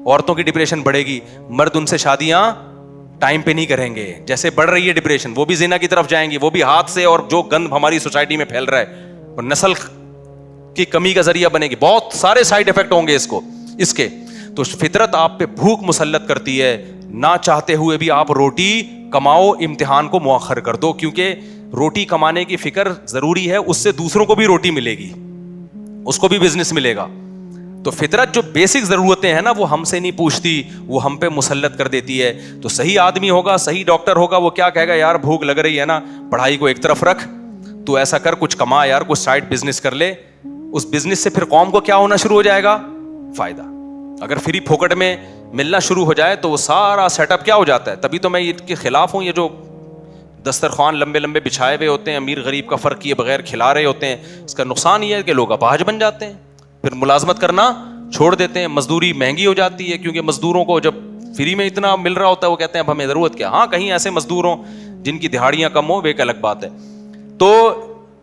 عورتوں کی ڈپریشن بڑھے گی, مرد ان سے شادیاں ٹائم پہ نہیں کریں گے. جیسے بڑھ رہی ہے ڈپریشن, وہ بھی زنا کی طرف جائیں گی, وہ بھی ہاتھ سے, اور جو گند ہماری سوسائٹی میں پھیل رہا ہے اور نسل کی کمی کا ذریعہ بنے گی. بہت سارے سائیڈ افیکٹ ہوں گے اس کے. تو فطرت آپ پہ بھوک مسلط کرتی ہے, نہ چاہتے ہوئے بھی آپ روٹی کماؤ, امتحان کو مؤخر کر دو, کیونکہ روٹی کمانے کی فکر ضروری ہے, اس سے دوسروں کو بھی روٹی ملے گی, اس کو بھی بزنس ملے گا. تو فطرت جو بیسک ضرورتیں ہیں نا وہ ہم سے نہیں پوچھتی, وہ ہم پہ مسلط کر دیتی ہے. تو صحیح آدمی ہوگا, صحیح ڈاکٹر ہوگا, وہ کیا کہے گا, یار بھوک لگ رہی ہے نا, پڑھائی کو ایک طرف رکھ, تو ایسا کر, کچھ کما یار, کچھ سائڈ بزنس کر لے. اس بزنس سے پھر قوم کو کیا ہونا شروع ہو جائے گا, فائدہ. اگر فری پھوکٹ میں ملنا شروع ہو جائے تو وہ سارا سیٹ اپ کیا ہو جاتا ہے. تبھی تو میں اس کے خلاف ہوں, یہ جو دسترخوان لمبے لمبے بچھائے ہوئے ہوتے ہیں, امیر غریب کا فرق کیے بغیر کھلا رہے ہوتے ہیں. اس کا نقصان یہ ہے کہ لوگ اپاہج بن جاتے ہیں, پھر ملازمت کرنا چھوڑ دیتے ہیں, مزدوری مہنگی ہو جاتی ہے, کیونکہ مزدوروں کو جب فری میں اتنا مل رہا ہوتا ہے وہ کہتے ہیں اب ہمیں ضرورت کیا. ہاں کہیں ایسے مزدور ہوں جن کی دہاڑیاں کم ہوں, وہ ایک الگ بات ہے. تو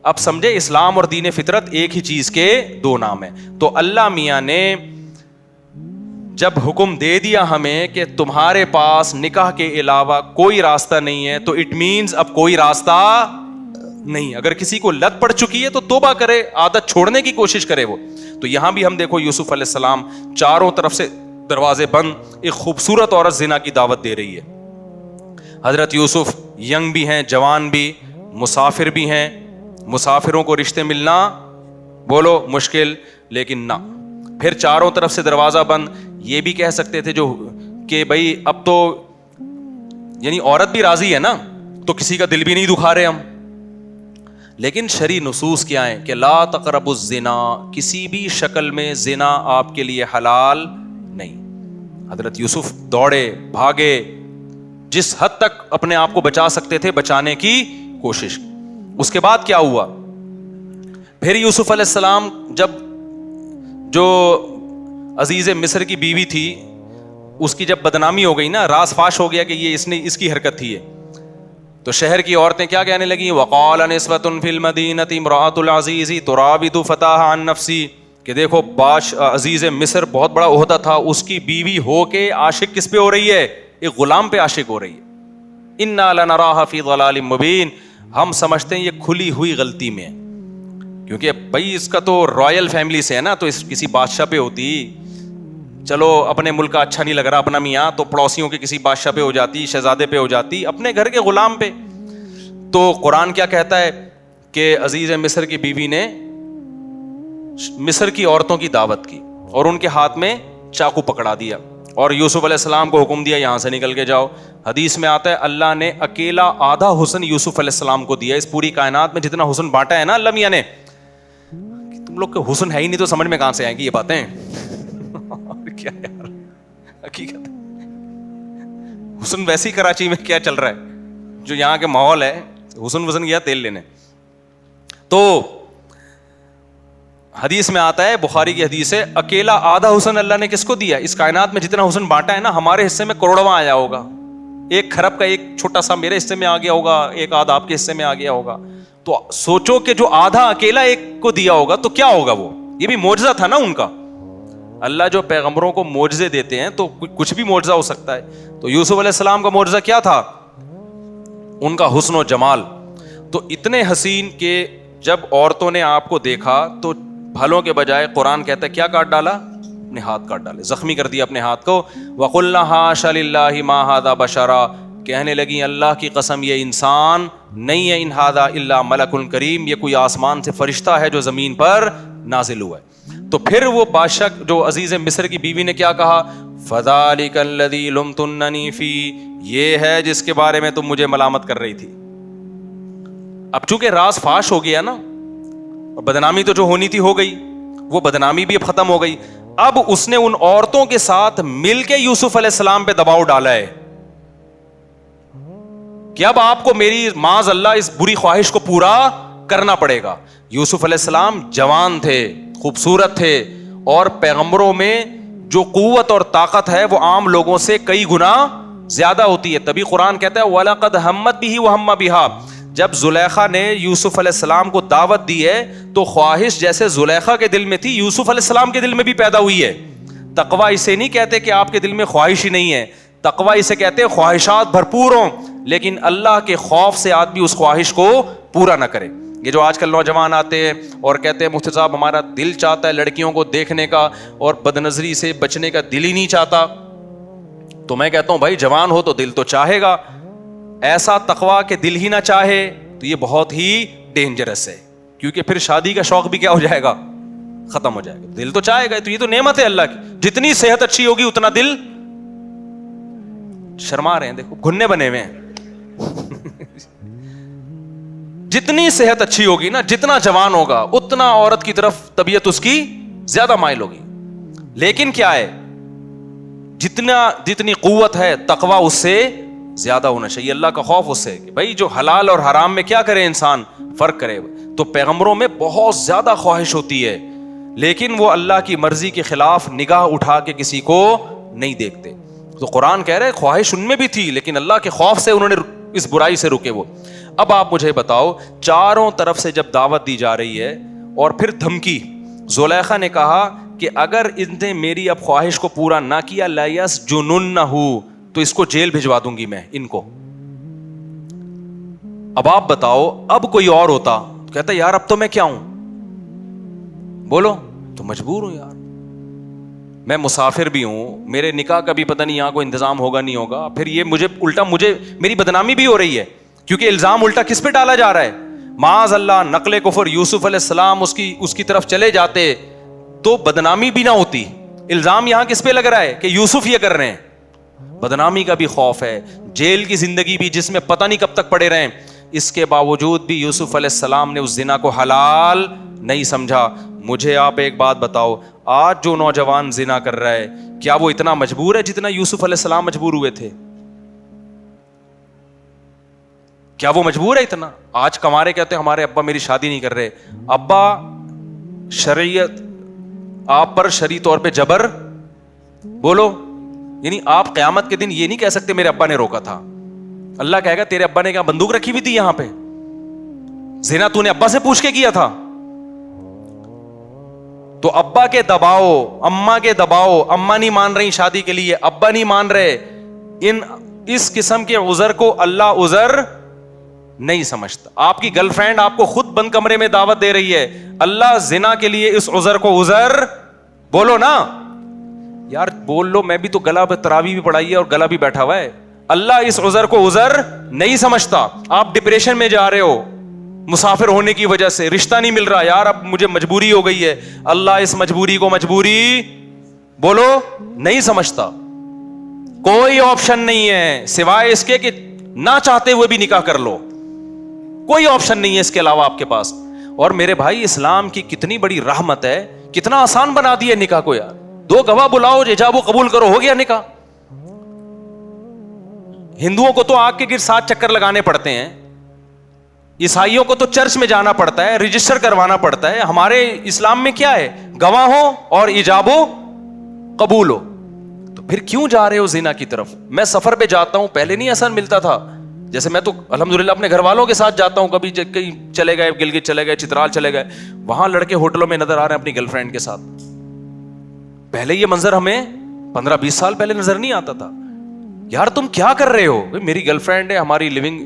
اب سمجھے, اسلام اور دین فطرت ایک ہی چیز کے دو نام ہیں. تو اللہ میاں نے جب حکم دے دیا ہمیں کہ تمہارے پاس نکاح کے علاوہ کوئی راستہ نہیں ہے, تو اٹ مینز اب کوئی راستہ نہیں. اگر کسی کو لت پڑ چکی ہے تو توبہ کرے, عادت چھوڑنے کی کوشش کرے وہ. تو یہاں بھی ہم دیکھو یوسف علیہ السلام چاروں طرف سے دروازے بند, ایک خوبصورت عورت زنا کی دعوت دے رہی ہے. حضرت یوسف ینگ بھی ہیں, جوان بھی, مسافر بھی ہیں. مسافروں کو رشتے ملنا بولو مشکل, لیکن نہ, پھر چاروں طرف سے دروازہ بند. یہ بھی کہہ سکتے تھے جو کہ بھائی اب تو یعنی عورت بھی راضی ہے نا, تو کسی کا دل بھی نہیں دکھا رہے ہم. لیکن شرعی نصوص کیا ہیں کہ لا تقربوا الزنا, کسی بھی شکل میں زنا آپ کے لیے حلال نہیں. حضرت یوسف دوڑے بھاگے, جس حد تک اپنے آپ کو بچا سکتے تھے بچانے کی کوشش. اس کے بعد کیا ہوا, پھر یوسف علیہ السلام جب جو عزیز مصر کی بیوی تھی اس کی جب بدنامی ہو گئی نا, راز فاش ہو گیا کہ یہ اس کی حرکت تھی, تو شہر کی عورتیں کیا کہنے لگیں, وقال نسوۃ فی المدینہ امرأۃ العزیز تراود فتاها عن نفسی, کہ دیکھو عزیز مصر بہت بڑا عہدہ تھا, اس کی بیوی ہو کے عاشق کس پہ ہو رہی ہے, ایک غلام پہ عاشق ہو رہی ہے. انا لنراها فی ضلال مبین, ہم سمجھتے ہیں یہ کھلی ہوئی غلطی میں, کیونکہ بھائی اس کا تو رائل فیملی سے ہے نا, تو اس کسی بادشاہ پہ ہوتی, چلو اپنے ملک کا اچھا نہیں لگ رہا اپنا میاں, تو پڑوسیوں کے کسی بادشاہ پہ ہو جاتی, شہزادے پہ ہو جاتی, اپنے گھر کے غلام پہ. تو قرآن کیا کہتا ہے کہ عزیز مصر کی بیوی نے مصر کی عورتوں کی دعوت کی اور ان کے ہاتھ میں چاقو پکڑا دیا, اور یوسف علیہ السلام کو حکم دیا یہاں سے نکل کے جاؤ. حدیث میں آتا ہے اللہ نے اکیلا آدھا حسن یوسف علیہ السلام کو دیا. اس پوری کائنات میں جتنا حسن بانٹا ہے نا اللہ میاں نے, تم لوگ کے حسن ہے ہی نہیں تو سمجھ میں کہاں سے آئیں گی یہ باتیں. کیا یار حقیقت, حسن ویسی کراچی میں کیا چل رہا ہے, جو یہاں کے ماحول ہے, حسن وسن گیا تیل لینے. تو حدیث میں آتا ہے, بخاری کی حدیث ہے, اکیلا آدھا حسن اللہ نے کس کو دیا, اس کائنات میں جتنا حسن بانٹا ہے نا, ہمارے حصے میں کروڑواں آیا ہوگا. ایک کھرب کا ایک چھوٹا سا میرے حصے میں آ گیا ہوگا, ایک آدھا آپ کے حصے میں آ گیا ہوگا. تو سوچو کہ جو آدھا اکیلا ایک کو دیا ہوگا تو کیا ہوگا, وہ یہ بھی معجزہ تھا نا ان کا. اللہ جو پیغمبروں کو معجزے دیتے ہیں تو کچھ بھی معجزہ ہو سکتا ہے. تو یوسف علیہ السلام کا معجزہ کیا تھا, ان کا حسن و جمال. تو اتنے حسین کہ جب عورتوں نے آپ کو دیکھا تو بھلوں کے بجائے قرآن کہتا ہے کیا کاٹ ڈالا, اپنے ہاتھ کاٹ ڈالے, زخمی کر دیا اپنے ہاتھ کو. وَقُلْنَا حَاشَ لِلَّهِ مَا هَذَا بَشَرًا, کہنے لگی اللہ کی قسم یہ انسان نہیں ہے, ان هَذَا إِلَّا مَلَكٌ كَرِيمٌ, یہ کوئی آسمان سے فرشتہ ہے جو زمین پر نازل ہوا ہے. تو پھر وہ بادشاہ جو عزیز مصر کی بیوی نے کیا کہا, فَذَلِكَ الَّذِي لُمْتُنَّنِي فِيهِ, یہ ہے جس کے بارے میں تم مجھے ملامت کر رہی تھی. اب چونکہ راز فاش ہو گیا نا, اور بدنامی تو جو ہونی تھی ہو گئی, وہ بدنامی بھی اب ختم ہو گئی. اب اس نے ان عورتوں کے ساتھ مل کے یوسف علیہ السلام پہ دباؤ ڈالا ہے کہ اب آپ کو میری معاذ اللہ اس بری خواہش کو پورا کرنا پڑے گا. یوسف علیہ السلام جوان تھے, خوبصورت تھے, اور پیغمبروں میں جو قوت اور طاقت ہے وہ عام لوگوں سے کئی گنا زیادہ ہوتی ہے. تبھی قرآن کہتا ہے وَلَقَدْ هَمَّتْ بِهِ وَهَمَّ بِهَا, جب زلیخا نے یوسف علیہ السلام کو دعوت دی ہے تو خواہش جیسے زلیخا کے دل میں تھی یوسف علیہ السلام کے دل میں بھی پیدا ہوئی ہے. تقوی اسے نہیں کہتے کہ آپ کے دل میں خواہش ہی نہیں ہے, تقوی اسے کہتے ہیں خواہشات بھرپور ہوں لیکن اللہ کے خوف سے آدمی اس خواہش کو پورا نہ کرے. یہ جو آج کل نوجوان آتے ہیں اور کہتے ہیں مفتی صاحب ہمارا دل چاہتا ہے لڑکیوں کو دیکھنے کا اور بد نظری سے بچنے کا دل ہی نہیں چاہتا, تو میں کہتا ہوں بھائی جوان ہو تو دل تو چاہے گا, ایسا تقویٰ کہ دل ہی نہ چاہے تو یہ بہت ہی ڈینجرس ہے, کیونکہ پھر شادی کا شوق بھی کیا ہو جائے گا, ختم ہو جائے گا. دل تو چاہے گا, تو یہ تو نعمت ہے اللہ کی, جتنی صحت اچھی ہوگی اتنا دل, شرما رہے ہیں دیکھو گھننے بنے ہوئے ہیں, جتنی صحت اچھی ہوگی نا, جتنا جوان ہوگا اتنا عورت کی طرف طبیعت اس کی زیادہ مائل ہوگی. لیکن کیا ہے, جتنی قوت ہے تقویٰ اس سے زیادہ ہونا چاہیے, اللہ کا خوف اس سے کہ بھائی جو حلال اور حرام میں کیا کرے انسان, فرق کرے. تو پیغمبروں میں بہت زیادہ خواہش ہوتی ہے لیکن وہ اللہ کی مرضی کے خلاف نگاہ اٹھا کے کسی کو نہیں دیکھتے. تو قرآن کہہ رہے خواہش ان میں بھی تھی لیکن اللہ کے خوف سے انہوں نے اس برائی سے رکے. وہ اب آپ مجھے بتاؤ, چاروں طرف سے جب دعوت دی جا رہی ہے اور پھر دھمکی, زلیخا نے کہا کہ اگر ان نے میری اب خواہش کو پورا نہ کیا لیسجننہ, تو اس کو جیل بھجوا دوں گی میں ان کو. اب آپ بتاؤ اب کوئی اور ہوتا کہتا یار اب تو میں کیا ہوں, بولو, تو مجبور ہوں یار, میں مسافر بھی ہوں, میرے نکاح کا بھی پتہ نہیں یہاں کوئی انتظام ہوگا نہیں ہوگا, پھر یہ مجھے الٹا میری بدنامی بھی ہو رہی ہے کیونکہ الزام الٹا کس پہ ڈالا جا رہا ہے, معاذ اللہ نقل کفر, یوسف علیہ السلام اس کی طرف چلے جاتے تو بدنامی بھی نہ ہوتی. الزام یہاں کس پہ لگ رہا ہے کہ یوسف یہ کر رہے ہیں, بدنامی کا بھی خوف ہے, جیل کی زندگی بھی جس میں پتہ نہیں کب تک پڑے رہیں. اس کے باوجود بھی یوسف علیہ السلام نے اس زنا کو حلال نہیں سمجھا. مجھے آپ ایک بات بتاؤ, آج جو نوجوان زنا کر رہا ہے کیا وہ اتنا مجبور ہے جتنا یوسف علیہ السلام مجبور ہوئے تھے؟ کیا وہ مجبور ہے اتنا؟ آج کمارے کہتے ہیں ہمارے ابا میری شادی نہیں کر رہے. ابا شریعت آپ پر شرعی طور پہ جبر, بولو, یعنی آپ قیامت کے دن یہ نہیں کہہ سکتے میرے ابا نے روکا تھا. اللہ کہے گا تیرے ابا نے کیا بندوق رکھی ہوئی تھی یہاں پہ, زنا تو نے ابا سے پوچھ کے کیا تھا. تو ابا کے دباؤ, اماں کے دباؤ, اماں نہیں مان رہی شادی کے لیے, ابا نہیں مان رہے, اس قسم کے عذر کو اللہ عذر نہیں سمجھتا. آپ کی گرل فرینڈ آپ کو خود بند کمرے میں دعوت دے رہی ہے, اللہ زنا کے لیے اس عذر کو عذر, بولو نا یار, بول لو. میں بھی تو گلا تراویح بھی پڑھائی ہے اور گلا بھی بیٹھا ہوا ہے. اللہ اس عذر کو عذر نہیں سمجھتا. آپ ڈپریشن میں جا رہے ہو مسافر ہونے کی وجہ سے, رشتہ نہیں مل رہا, یار اب مجھے مجبوری ہو گئی ہے, اللہ اس مجبوری کو مجبوری, بولو, نہیں سمجھتا. کوئی آپشن نہیں ہے سوائے اس کے کہ نہ چاہتے ہوئے بھی نکاح کر لو, کوئی آپشن نہیں ہے اس کے علاوہ آپ کے پاس. اور میرے بھائی اسلام کی کتنی بڑی رحمت ہے, کتنا آسان بنا دیا نکاح کو یار. 2 گواہ بلاؤ, ایجاب و قبول کرو, ہو گیا نکاح. ہندوؤں کو تو آگ کے گر 7 چکر لگانے پڑتے ہیں, عیسائیوں کو تو چرچ میں جانا پڑتا ہے, رجسٹر کروانا پڑتا ہے. ہمارے اسلام میں کیا ہے, گواہ ہو اور ایجاب و قبول ہو. تو پھر کیوں جا رہے ہو زنا کی طرف؟ میں سفر پہ جاتا ہوں, پہلے نہیں ایسا ملتا تھا. جیسے میں تو الحمدللہ اپنے گھر والوں کے ساتھ جاتا ہوں, کبھی کہیں چلے گئے, گلگت چلے گئے, چترال چلے گئے, وہاں لڑکے ہوٹلوں میں نظر آ رہے ہیں اپنی گرل فرینڈ کے ساتھ. پہلے یہ منظر ہمیں 15-20 سال پہلے نظر نہیں آتا تھا. یار تم کیا کر رہے ہو, میری گرل فرینڈ ہے, ہماری لیونگ,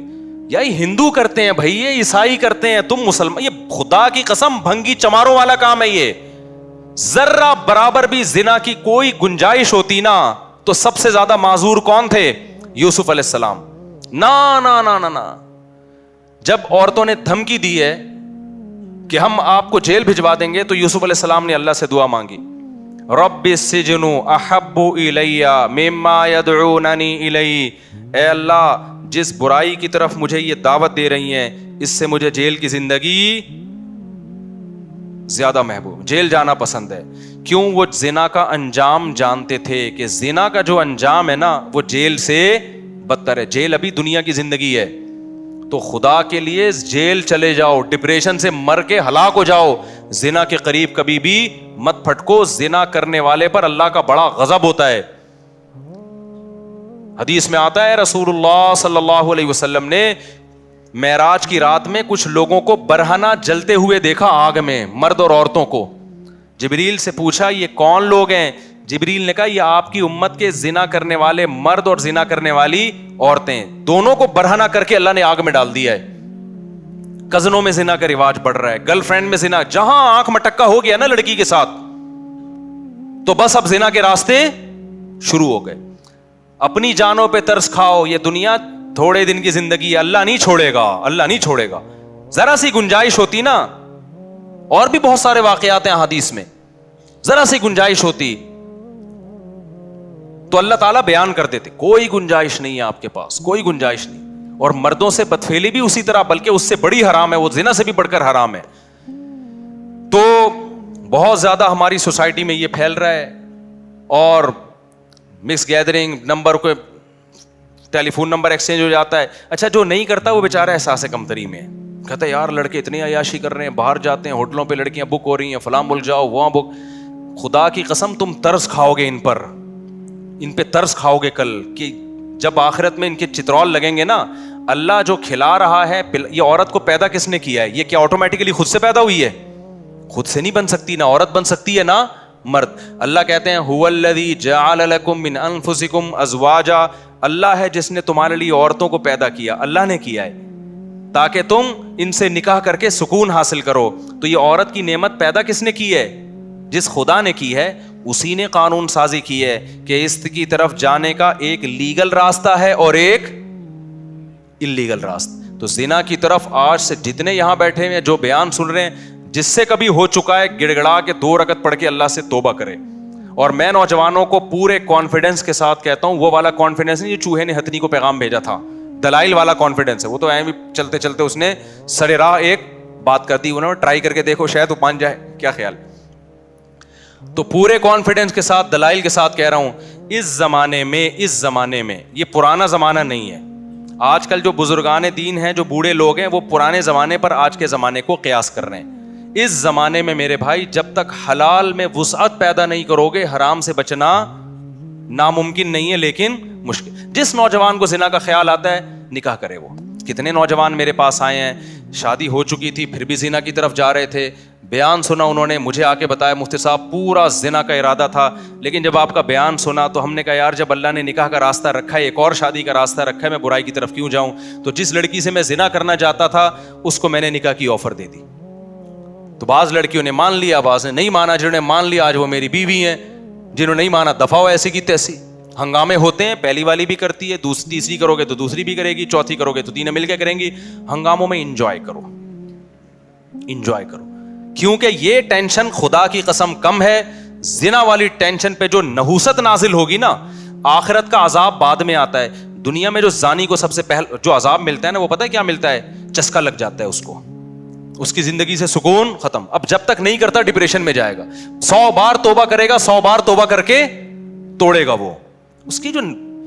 یا یہ ہندو کرتے ہیں بھائی, یہ عیسائی کرتے ہیں, تم مسلمان, یہ خدا کی قسم بھنگی چماروں والا کام ہے یہ. ذرہ برابر بھی زنا کی کوئی گنجائش ہوتی نا تو سب سے زیادہ معذور کون تھے؟ یوسف علیہ السلام. نا نا نا نا نا, جب عورتوں نے دھمکی دی ہے کہ ہم آپ کو جیل بھجوا دیں گے تو یوسف علیہ السلام نے اللہ سے دعا مانگی, رب السجن احب الی مما یدعوننی الی, اے اللہ جس برائی کی طرف مجھے یہ دعوت دے رہی ہیں اس سے مجھے جیل کی زندگی زیادہ محبوب, جیل جانا پسند ہے. کیوں؟ وہ زنا کا انجام جانتے تھے کہ زنا کا جو انجام ہے نا وہ جیل سے بدتر ہے. جیل ابھی دنیا کی زندگی ہے, تو خدا کے لیے جیل چلے جاؤ, ڈپریشن سے مر کے ہلاک ہو جاؤ, زنا کے قریب کبھی بھی مت پھٹکو. زنا کرنے والے پر اللہ کا بڑا غضب ہوتا ہے. حدیث میں آتا ہے رسول اللہ صلی اللہ علیہ وسلم نے معراج کی رات میں کچھ لوگوں کو برہنہ جلتے ہوئے دیکھا آگ میں, مرد اور عورتوں کو. جبریل سے پوچھا یہ کون لوگ ہیں؟ جبریل نے کہا یہ آپ کی امت کے زنا کرنے والے مرد اور زنا کرنے والی عورتیں دونوں کو برہنہ کر کے اللہ نے آگ میں ڈال دیا ہے. کزنوں میں زنا کا رواج بڑھ رہا ہے, گرل فرینڈ میں زنا, جہاں آنکھ مٹکا ہو گیا نا لڑکی کے ساتھ تو بس اب زنا کے راستے شروع ہو گئے. اپنی جانوں پہ ترس کھاؤ, یہ دنیا تھوڑے دن کی زندگی ہے, اللہ نہیں چھوڑے گا, اللہ نہیں چھوڑے گا. ذرا سی گنجائش ہوتی نا, اور بھی بہت سارے واقعات ہیں حدیث میں, ذرا سی گنجائش ہوتی تو اللہ تعالیٰ بیان کر دیتے. کوئی گنجائش نہیں ہے آپ کے پاس, کوئی گنجائش نہیں. اور مردوں سے بدفعلی بھی اسی طرح, بلکہ اس سے بڑی حرام ہے, وہ زنا سے بھی بڑھ کر حرام ہے. تو بہت زیادہ ہماری سوسائٹی میں یہ پھیل رہا ہے. اور مکس گیدرنگ, نمبر کو ٹیلی فون نمبر ایکسچینج ہو جاتا ہے. اچھا جو نہیں کرتا وہ بیچارہ احساس کمتری میں کہتا ہے یار لڑکے اتنی عیاشی کر رہے ہیں, باہر جاتے ہیں ہوٹلوں پہ لڑکیاں بک ہو رہی ہیں, فلاں ملک جاؤ وہاں بک. خدا کی قسم تم ترس کھاؤ گے ان پہ ترس کھاؤ گے کل, کہ جب آخرت میں ان کے چترول لگیں گے نا. اللہ جو کھلا رہا ہے, یہ عورت کو پیدا کس نے کیا ہے؟ یہ کیا آٹومیٹیکلی خود سے پیدا ہوئی ہے؟ خود سے نہیں بن سکتی, نہ عورت بن سکتی ہے نہ مرد. اللہ کہتے ہیں هو الذی جعل لکم من انفسکم ازواجا, اللہ ہے جس نے تمہارے لیے عورتوں کو پیدا کیا, اللہ نے کیا ہے تاکہ تم ان سے نکاح کر کے سکون حاصل کرو. تو یہ عورت کی نعمت پیدا کس نے کی ہے؟ جس خدا نے کی ہے اسی نے قانون سازی کی ہے کہ اس کی طرف جانے کا ایک لیگل راستہ ہے اور ایک اللیگل راستہ. تو زنا کی طرف آج سے جتنے یہاں بیٹھے ہیں جو بیان سن رہے ہیں, جس سے کبھی ہو چکا ہے گڑ گڑا کے 2 رکعت پڑھ کے اللہ سے توبہ کرے. اور میں نوجوانوں کو پورے کانفیڈنس کے ساتھ کہتا ہوں, وہ والا کانفیڈنس نہیں جو چوہے نے ہتھنی کو پیغام بھیجا تھا, دلائل والا کانفیڈنس ہے. وہ تو بھی چلتے چلتے اس نے سر راہ ایک بات کر دی, انہوں نے ٹرائی کر کے دیکھو شاید وہ مان جائے, کیا خیال. تو پورے کانفیڈنس کے ساتھ دلائل کے ساتھ کہہ رہا ہوں, اس زمانے میں یہ پرانا زمانہ نہیں ہے. آج کل جو بزرگان دین ہیں, جو بوڑھے لوگ ہیں, وہ پرانے زمانے پر آج کے زمانے کو قیاس کر رہے ہیں. اس زمانے میں میرے بھائی جب تک حلال میں وسعت پیدا نہیں کرو گے, حرام سے بچنا ناممکن نہیں ہے لیکن مشکل. جس نوجوان کو زنا کا خیال آتا ہے نکاح کرے. وہ کتنے نوجوان میرے پاس آئے ہیں, شادی ہو چکی تھی پھر بھی زنا کی طرف جا رہے تھے, بیان سنا انہوں نے, مجھے آ کے بتایا مفتی صاحب پورا زنا کا ارادہ تھا, لیکن جب آپ کا بیان سنا تو ہم نے کہا یار جب اللہ نے نکاح کا راستہ رکھا ہے, ایک اور شادی کا راستہ رکھا ہے, میں برائی کی طرف کیوں جاؤں. تو جس لڑکی سے میں زنا کرنا چاہتا تھا اس کو میں نے نکاح کی آفر دے دی. تو بعض لڑکیوں نے مان لیا, بعض نے نہیں مانا. جنہوں نے مان لیا آج وہ میری بیوی ہیں, جنہوں نے نہیں مانا دفعہ ہو ایسی کی تیسی. ہنگامے ہوتے ہیں, پہلی والی بھی کرتی ہے, تیسری کرو گے تو دوسری بھی کرے گی, چوتھی کرو گے تو تینوں مل کے کریں گی. ہنگاموں میں انجوائے کرو, انجوائے کرو, کیونکہ یہ ٹینشن خدا کی قسم کم ہے. زنا والی ٹینشن پہ جو نحوست نازل ہوگی نا, آخرت کا عذاب بعد میں آتا ہے. دنیا میں جو زانی کو سب سے پہلے جو عذاب ملتا ہے نا, وہ پتہ ہے کیا ملتا ہے؟ چسکا لگ جاتا ہے اس کو, اس کی زندگی سے سکون ختم. اب جب تک نہیں کرتا ڈپریشن میں جائے گا. 100 بار توبہ کرے گا, 100 بار توبہ کر کے توڑے گا. وہ اس کی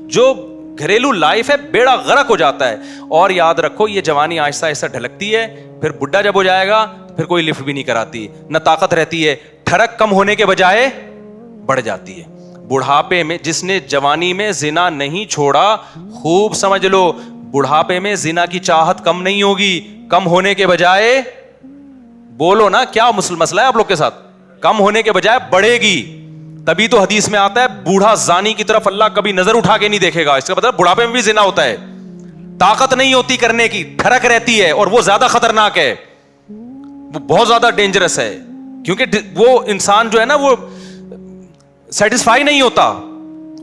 جو گھریلو لائف ہے بیڑا غرق ہو جاتا ہے. اور یاد رکھو یہ جوانی آہستہ آہستہ ڈھلکتی ہے, پھر بڈھا جب ہو جائے گا پھر کوئی لفٹ بھی نہیں کراتی, نہ طاقت رہتی ہے, ٹھڑک کم ہونے کے بجائے بڑھ جاتی ہے. بڑھاپے میں جس نے جوانی میں زنا نہیں چھوڑا, خوب سمجھ لو بڑھاپے میں زنا کی چاہت کم نہیں ہوگی, کم ہونے کے بجائے, بولو نا کیا مسئلہ ہے آپ لوگ کے ساتھ, کم ہونے کے بجائے بڑھے گی. تبھی تو حدیث میں آتا ہے بوڑھا زانی کی طرف اللہ کبھی نظر اٹھا کے نہیں دیکھے گا. اس کا مطلب بڑھاپے میں بھی زنا ہوتا ہے, طاقت نہیں ہوتی کرنے کی, ٹھڑک رہتی ہے, اور وہ زیادہ خطرناک ہے, وہ بہت زیادہ ڈینجرس ہے. کیونکہ وہ انسان جو ہے نا وہ سیٹسفائی نہیں ہوتا,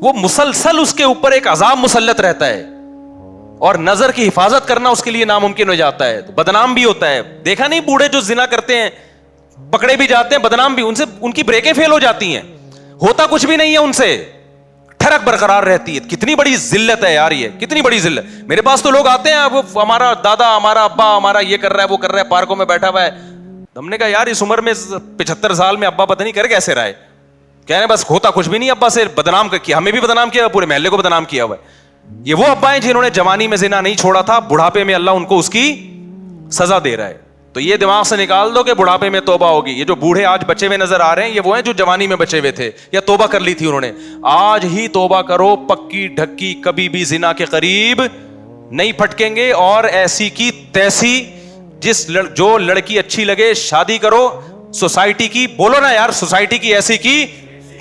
وہ مسلسل اس کے اوپر ایک عذاب مسلط رہتا ہے, اور نظر کی حفاظت کرنا اس کے لیے ناممکن ہو جاتا ہے, بدنام بھی ہوتا ہے. دیکھا نہیں بوڑھے جو زنا کرتے ہیں پکڑے بھی جاتے ہیں, بدنام بھی, ان سے ان کی بریکیں فیل ہو جاتی ہیں, ہوتا کچھ بھی نہیں ہے ان سے, ٹھڑک برقرار رہتی ہے. کتنی بڑی ذلت ہے یار, یہ کتنی بڑی ذلت. میرے پاس تو لوگ آتے ہیں, وہ ہمارا دادا, ہمارا ابا, ہمارا یہ کر رہا ہے, وہ کر رہا ہے, پارکوں میں بیٹھا ہوا ہے. ہم نے کہا یار اس عمر میں 75 سال میں ابا پتہ نہیں کر کیسے رہا ہے. کہہ رہے بس ہوتا کچھ بھی نہیں, ابا سے بدنام کیا, ہمیں بھی بدنام کیا, پورے محلے کو بدنام کیا ہوا ہے. یہ وہ ابا ہیں جنہوں نے جوانی میں زنا نہیں چھوڑا تھا, بڑھاپے میں اللہ ان کو اس کی سزا دے رہا ہے. تو یہ دماغ سے نکال دو کہ بڑھاپے میں توبہ ہوگی. یہ جو بوڑھے آج بچے ہوئے نظر آ رہے ہیں, یہ وہ ہیں جو جوانی میں بچے ہوئے تھے یا توبہ کر لی تھی انہوں نے. آج ہی توبہ کرو, پکی ڈھکی, کبھی بھی زنا کے قریب نہیں پھٹکیں گے. اور ایسی کی تیسی, جو لڑکی اچھی لگے شادی کرو. سوسائٹی کی, بولو نا یار, سوسائٹی کی ایسی کی